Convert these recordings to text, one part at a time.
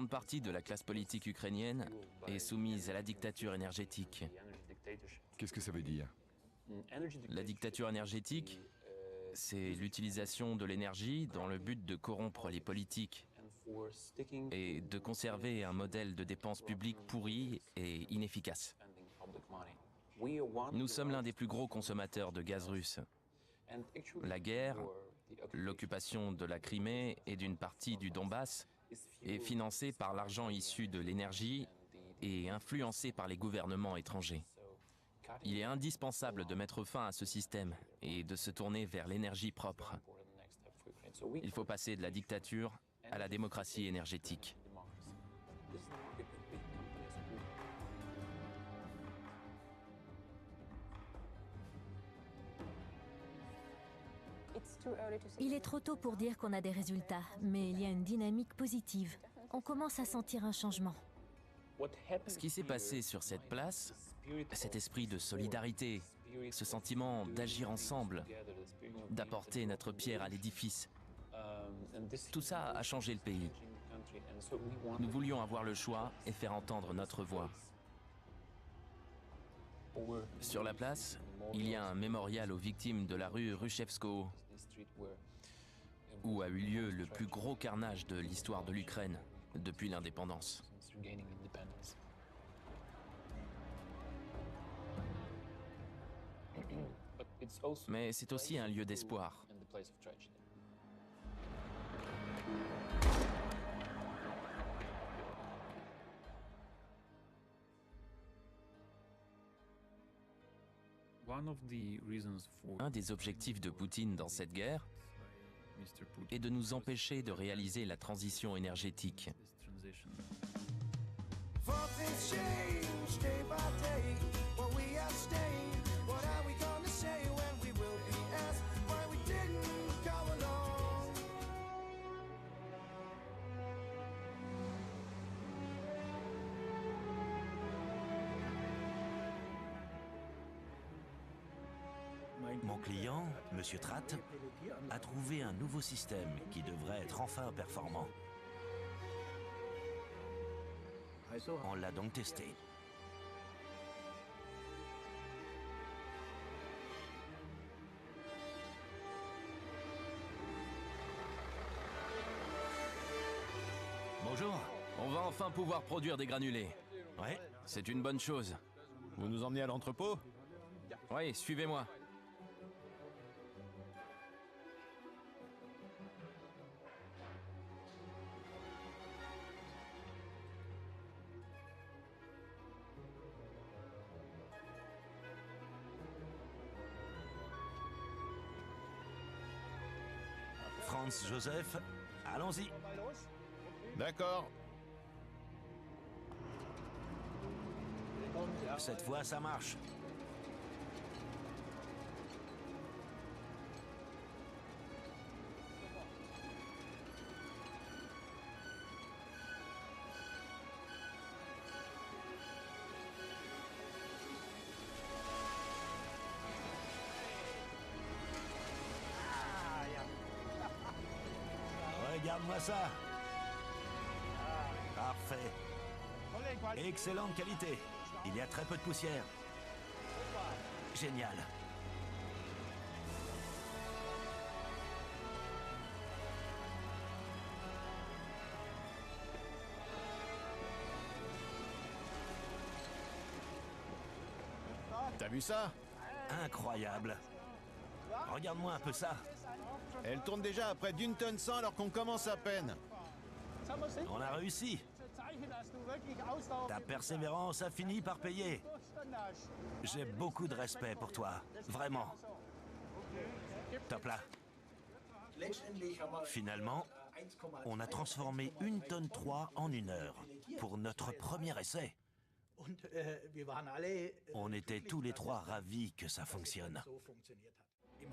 grande partie de la classe politique ukrainienne est soumise à la dictature énergétique. Qu'est-ce que ça veut dire? La dictature énergétique, c'est l'utilisation de l'énergie dans le but de corrompre les politiques et de conserver un modèle de dépenses publiques pourri et inefficace. Nous sommes l'un des plus gros consommateurs de gaz russe. La guerre, l'occupation de la Crimée et d'une partie du Donbass est financée par l'argent issu de l'énergie et influencée par les gouvernements étrangers. Il est indispensable de mettre fin à ce système et de se tourner vers l'énergie propre. Il faut passer de la dictature à la démocratie énergétique. Il est trop tôt pour dire qu'on a des résultats, mais il y a une dynamique positive. On commence à sentir un changement. Ce qui s'est passé sur cette place, cet esprit de solidarité, ce sentiment d'agir ensemble, d'apporter notre pierre à l'édifice, tout ça a changé le pays. Nous voulions avoir le choix et faire entendre notre voix. Sur la place, il y a un mémorial aux victimes de la rue Rushevsko, où a eu lieu le plus gros carnage de l'histoire de l'Ukraine depuis l'indépendance. Mais c'est aussi un lieu d'espoir. Un des objectifs de Poutine dans cette guerre est de nous empêcher de réaliser la transition énergétique. Mon client, M. Tratt, a trouvé un nouveau système qui devrait être enfin performant. On l'a donc testé. Bonjour. On va enfin pouvoir produire des granulés. Ouais. C'est une bonne chose. Vous nous emmenez à l'entrepôt? Oui, suivez-moi. Franz Joseph, allons-y. D'accord. Cette fois, ça marche. Regarde-moi ça. Parfait. Excellente qualité. Il y a très peu de poussière. Génial. T'as vu ça? Incroyable. Regarde-moi un peu ça. Elle tourne déjà à près d'1 tonne 100 alors qu'on commence à peine. On a réussi. Ta persévérance a fini par payer. J'ai beaucoup de respect pour toi. Vraiment. Top là. Finalement, on a transformé 1 tonne 3 en 1 heure pour notre premier essai. On était tous les trois ravis que ça fonctionne.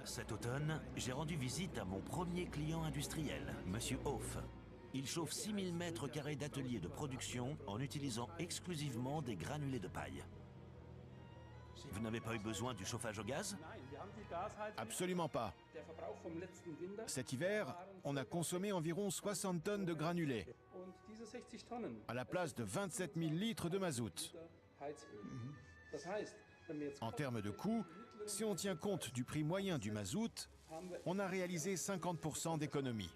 Cet automne, j'ai rendu visite à mon premier client industriel, Monsieur Hoff. Il chauffe 6000 mètres carrés d'atelier de production en utilisant exclusivement des granulés de paille. Vous n'avez pas eu besoin du chauffage au gaz? Absolument pas. Cet hiver, on a consommé environ 60 tonnes de granulés. à la place de 27 000 litres de mazout. En termes de coût, si on tient compte du prix moyen du mazout, on a réalisé 50% d'économie.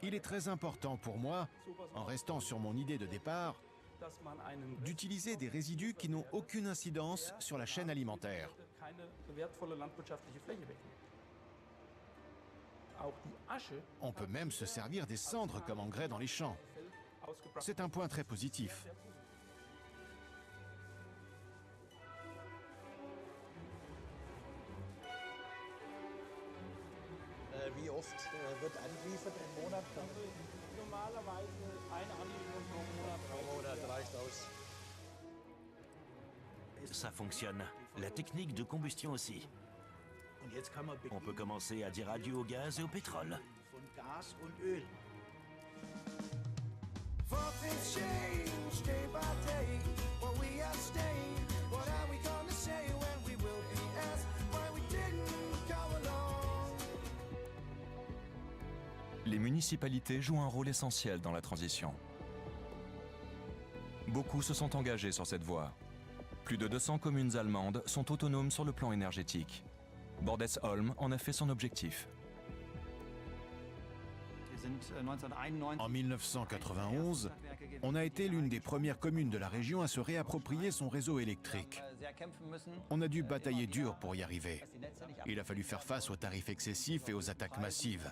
Il est très important pour moi, en restant sur mon idée de départ, d'utiliser des résidus qui n'ont aucune incidence sur la chaîne alimentaire. On peut même se servir des cendres comme engrais dans les champs. C'est un point très positif. Wie oft wird angeliefert im Monat? Normalerweise eine Anlieferung pro Monat. Pro Monat reicht aus. Ça fonctionne. La technique de combustion aussi. Und jetzt kann man On peut commencer à dire adieu au gaz et au pétrole. von Gas und Öl. For things change day by day, while we are staying, what are we gonna say when we will be asked why we didn't come along? Les municipalités jouent un rôle essentiel dans la transition. Beaucoup se sont engagés sur cette voie. Plus de 200 communes allemandes sont autonomes sur le plan énergétique. Bordesholm en a fait son objectif. En 1991, on a été l'une des premières communes de la région à se réapproprier son réseau électrique. On a dû batailler dur pour y arriver. Il a fallu faire face aux tarifs excessifs et aux attaques massives.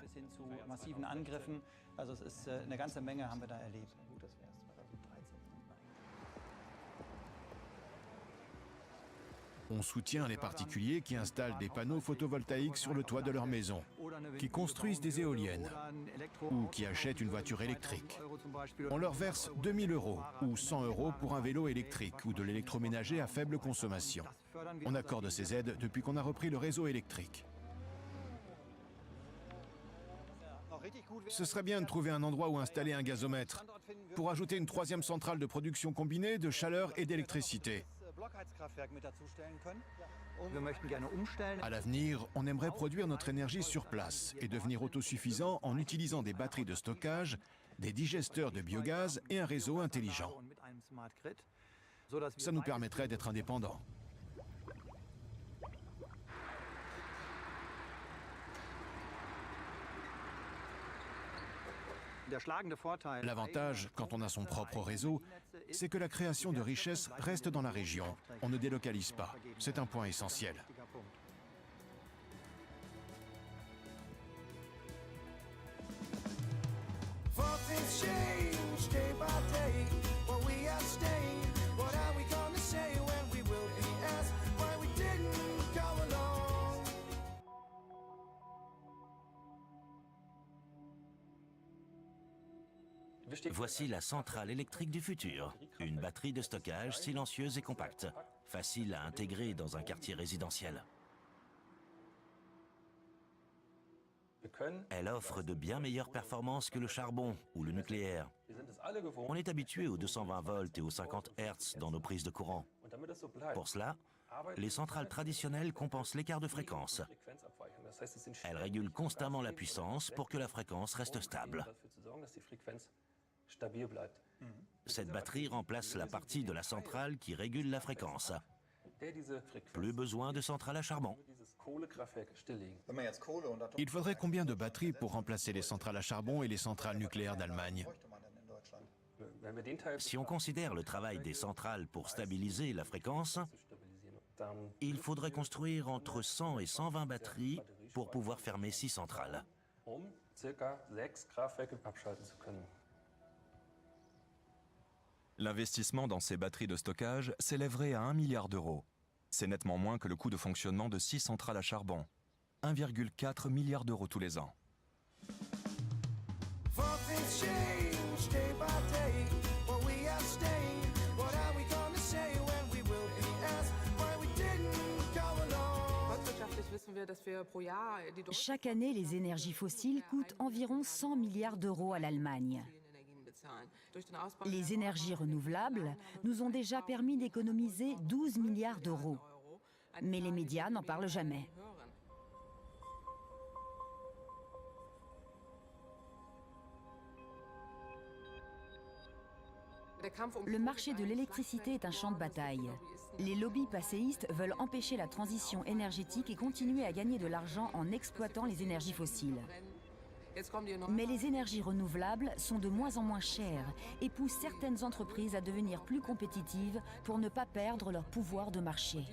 On soutient les particuliers qui installent des panneaux photovoltaïques sur le toit de leur maison, qui construisent des éoliennes ou qui achètent une voiture électrique. On leur verse 2 000 € ou 100 € pour un vélo électrique ou de l'électroménager à faible consommation. On accorde ces aides depuis qu'on a repris le réseau électrique. Ce serait bien de trouver un endroit où installer un gazomètre pour ajouter une troisième centrale de production combinée de chaleur et d'électricité. À l'avenir, on aimerait produire notre énergie sur place et devenir autosuffisant en utilisant des batteries de stockage, des digesteurs de biogaz et un réseau intelligent. Ça nous permettrait d'être indépendants. L'avantage, quand on a son propre réseau, c'est que la création de richesses reste dans la région. On ne délocalise pas. C'est un point essentiel. For things change day by day, while we are staying, what are we gonna say when we will be asked why we didn't come along? Voici la centrale électrique du futur. Une batterie de stockage silencieuse et compacte. Facile à intégrer dans un quartier résidentiel. Elle offre de bien meilleures performances que le charbon ou le nucléaire. On est habitué aux 220 volts et aux 50 Hz dans nos prises de courant. Pour cela, les centrales traditionnelles compensent l'écart de fréquence. Elles régulent constamment la puissance pour que la fréquence reste stable. Cette batterie remplace la partie de la centrale qui régule la fréquence. Plus besoin de centrale à charbon. Il faudrait combien de batteries pour remplacer les centrales à charbon et les centrales nucléaires d'Allemagne? Si on considère le travail des centrales pour stabiliser la fréquence, il faudrait construire entre 100 et 120 batteries pour pouvoir fermer 6 centrales. L'investissement dans ces batteries de stockage s'élèverait à 1 milliard d'euros. C'est nettement moins que le coût de fonctionnement de 6 centrales à charbon. 1,4 milliard d'euros tous les ans. For things change day by day, while we are staying, what are we gonna say when we will be asked why we didn't come along? Chaque année, les énergies fossiles coûtent environ 100 milliards d'euros à l'Allemagne. Les énergies renouvelables nous ont déjà permis d'économiser 12 milliards d'euros. Mais les médias n'en parlent jamais. Le marché de l'électricité est un champ de bataille. Les lobbies passéistes veulent empêcher la transition énergétique et continuer à gagner de l'argent en exploitant les énergies fossiles. Mais les énergies renouvelables sont de moins en moins chères et poussent certaines entreprises à devenir plus compétitives pour ne pas perdre leur pouvoir de marché.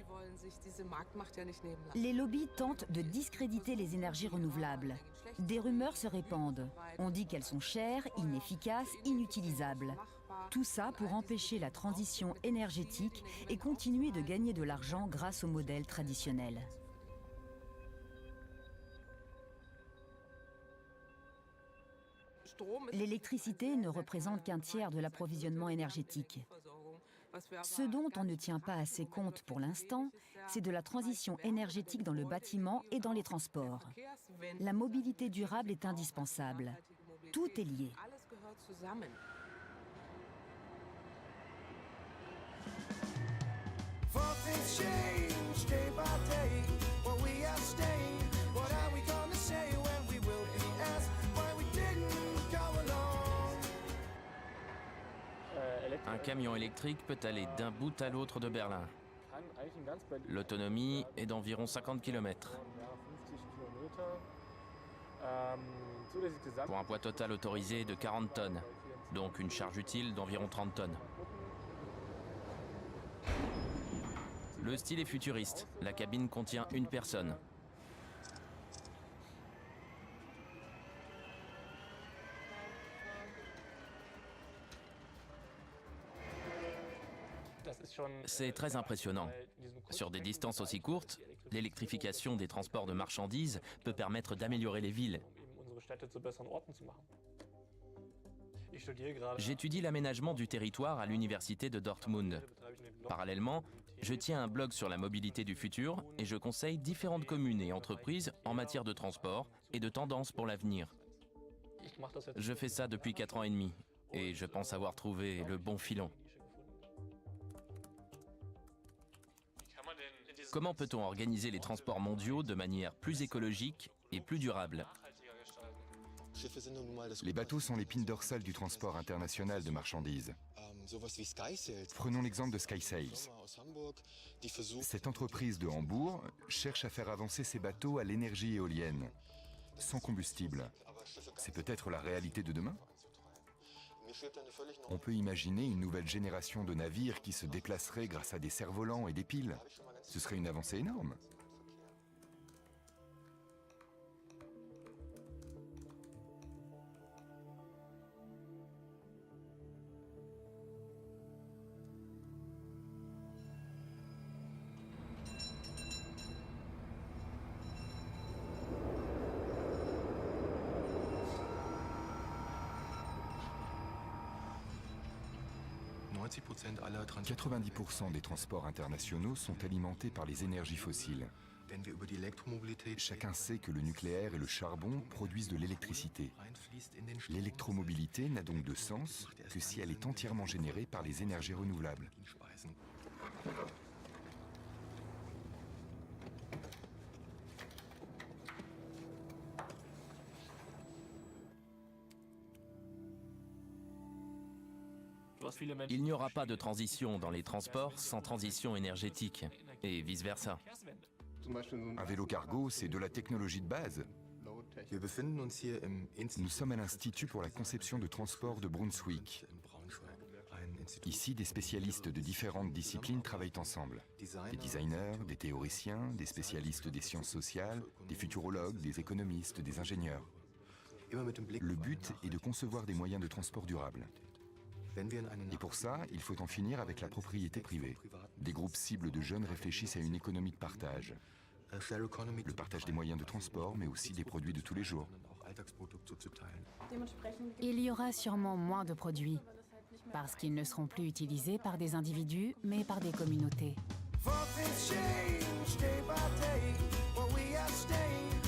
Les lobbies tentent de discréditer les énergies renouvelables. Des rumeurs se répandent. On dit qu'elles sont chères, inefficaces, inutilisables. Tout ça pour empêcher la transition énergétique et continuer de gagner de l'argent grâce au modèle traditionnel. L'électricité ne représente qu'un tiers de l'approvisionnement énergétique. Ce dont on ne tient pas assez compte pour l'instant, c'est de la transition énergétique dans le bâtiment et dans les transports. La mobilité durable est indispensable. Tout est lié. For things change day by day, but we are staying. What are we gonna say when we will be asked why we didn't go along? Un camion électrique peut aller d'un bout à l'autre de Berlin. L'autonomie est d'environ 50 km. Pour un poids total autorisé de 40 tonnes, donc une charge utile d'environ 30 tonnes. Le style est futuriste. La cabine contient une personne. C'est très impressionnant. Sur des distances aussi courtes, l'électrification des transports de marchandises peut permettre d'améliorer les villes. J'étudie l'aménagement du territoire à l'université de Dortmund. Parallèlement, je tiens un blog sur la mobilité du futur et je conseille différentes communes et entreprises en matière de transport et de tendances pour l'avenir. Je fais ça depuis 4 ans et demi et je pense avoir trouvé le bon filon. Comment peut-on organiser les transports mondiaux de manière plus écologique et plus durable ? Les bateaux sont l'épine dorsale du transport international de marchandises. Prenons l'exemple de SkySails. Cette entreprise de Hambourg cherche à faire avancer ses bateaux à l'énergie éolienne, sans combustible. C'est peut-être la réalité de demain ? On peut imaginer une nouvelle génération de navires qui se déplaceraient grâce à des cerfs-volants et des piles. Ce serait une avancée énorme. « 90% des transports internationaux sont alimentés par les énergies fossiles. Chacun sait que le nucléaire et le charbon produisent de l'électricité. L'électromobilité n'a donc de sens que si elle est entièrement générée par les énergies renouvelables. Il n'y aura pas de transition dans les transports sans transition énergétique, et vice-versa. Un vélo cargo, c'est de la technologie de base. Nous sommes à l'Institut pour la conception de transport de Brunswick. Ici, des spécialistes de différentes disciplines travaillent ensemble. Des designers, des théoriciens, des spécialistes des sciences sociales, des futurologues, des économistes, des ingénieurs. Le but est de concevoir des moyens de transport durables. Et pour ça, il faut en finir avec la propriété privée. Des groupes cibles de jeunes réfléchissent à une économie de partage. Le partage des moyens de transport, mais aussi des produits de tous les jours. Il y aura sûrement moins de produits, parce qu'ils ne seront plus utilisés par des individus, mais par des communautés. For things change day by day, but we are staying.